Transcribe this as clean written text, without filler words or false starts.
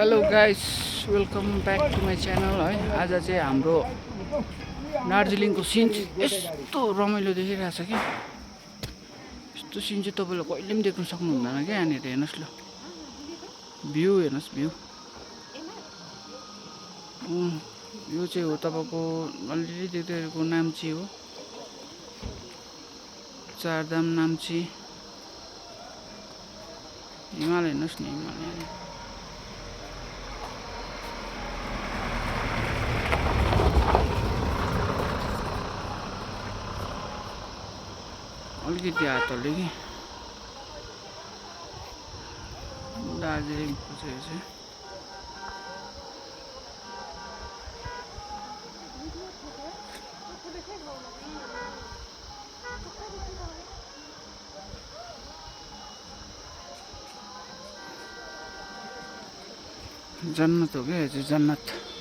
Hello guys, welcome back to my channel है। आज चाहिँ हाम्रो दार्जिलिङको सिन यस्तो रमाइलो देखिरहेछ कि यस्तो सिन चाहिँ तपाईँले कहिले पनि देख्न सक्नुहुँदैन क्या। यहाँनिर हेर्नुहोस् ल, भ्यू हेर्नुहोस्, भ्यू यो चाहिँ हो तपाईँको अलरेडी देख्दैको नाम्ची हो, चारधाम नाम्ची। हिमाल हेर्नुहोस् न, हिमाल अलिकति हातले कि दार्जिलिङको चाहिँ जन्नत हो क्या, यो चाहिँ जन्नत।